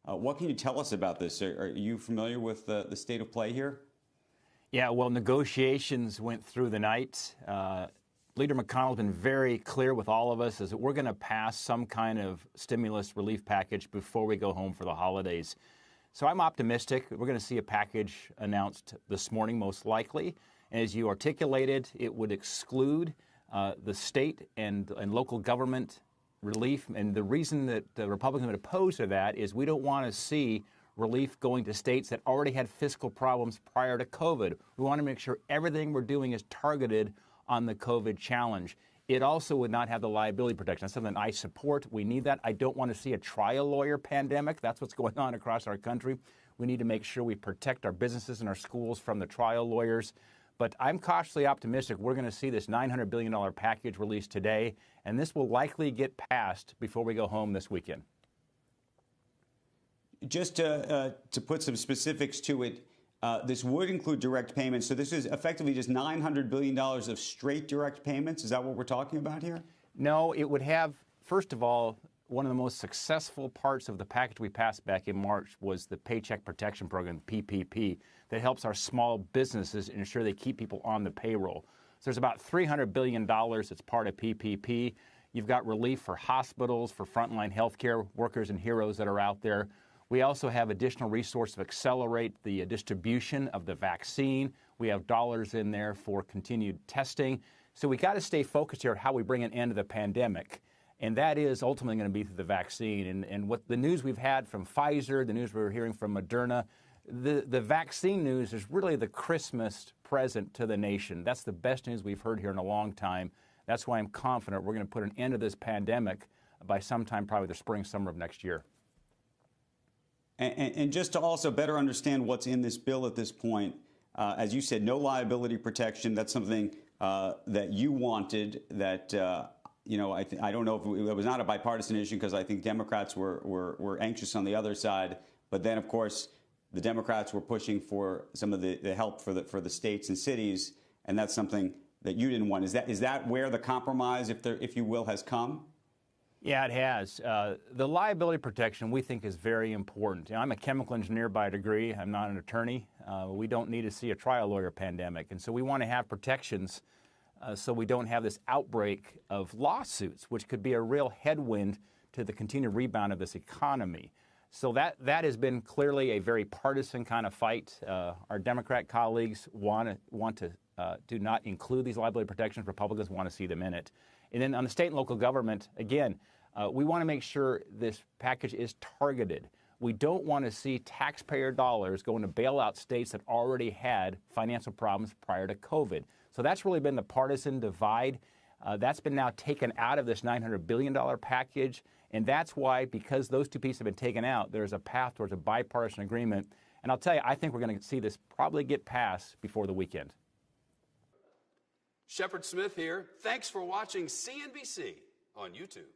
What can you tell us about this? Are you familiar with the state of play here? Yeah, well, negotiations went through the night. Leader McConnell's been very clear with all of us is that we're going to pass some kind of stimulus relief package before we go home for the holidays. So I'm optimistic. We're going to see a package announced this morning, most likely. And as you articulated, it would exclude the state and local government relief. And the reason that the Republicans would oppose to that is we don't want to see relief going to states that already had fiscal problems prior to COVID. We want to make sure everything we're doing is targeted on the COVID challenge. It also would not have the liability protection. That's something I support. We need that. I don't want to see a trial lawyer pandemic. That's what's going on across our country. We need to make sure we protect our businesses and our schools from the trial lawyers. But I'm cautiously optimistic we're going to see this $900 billion package released today, and this will likely get passed before we go home this weekend. Just to put some specifics to it, this would include direct payments. So this is effectively just $900 billion of straight direct payments. Is that what we're talking about here? No, it would have, first of all, one of the most successful parts of the package we passed back in March was the Paycheck Protection Program, PPP, that helps our small businesses ensure they keep people on the payroll. So there's about $300 billion that's part of PPP. You've got relief for hospitals, for frontline healthcare workers and heroes that are out there. We also have additional resources to accelerate the distribution of the vaccine. We have dollars in there for continued testing. So we got to stay focused here on how we bring an end to the pandemic. And that is ultimately going to be through the vaccine. And what the news we've had from Pfizer, the news we were hearing from Moderna, the vaccine news is really the Christmas present to the nation. That's the best news we've heard here in a long time. That's why I'm confident we're going to put an end to this pandemic by sometime probably the spring, summer of next year. And just to also better understand what's in this bill at this point, as you said, no liability protection. That's something that you wanted that, I don't know if it was not a bipartisan issue because I think Democrats were anxious on the other side. But then, of course, the Democrats were pushing for some of the help for the states and cities. And that's something that you didn't want. Is that where the compromise, if you will, has come? Yeah, it has. The liability protection we think is very important. I'm a chemical engineer by degree. I'm not an attorney. We don't need to see a trial lawyer pandemic. And so we want to have protections so we don't have this outbreak of lawsuits, which could be a real headwind to the continued rebound of this economy. So that has been clearly a very partisan kind of fight. Our Democrat colleagues want to do not include these liability protections. Republicans want to see them in it. And then on the state and local government, again, we want to make sure this package is targeted. We don't want to see taxpayer dollars going to bail out states that already had financial problems prior to COVID. So that's really been the partisan divide. That's been now taken out of this $900 billion package. And that's why, because those two pieces have been taken out, there's a path towards a bipartisan agreement. And I'll tell you, I think we're going to see this probably get passed before the weekend. Shepard Smith here. Thanks for watching CNBC on YouTube.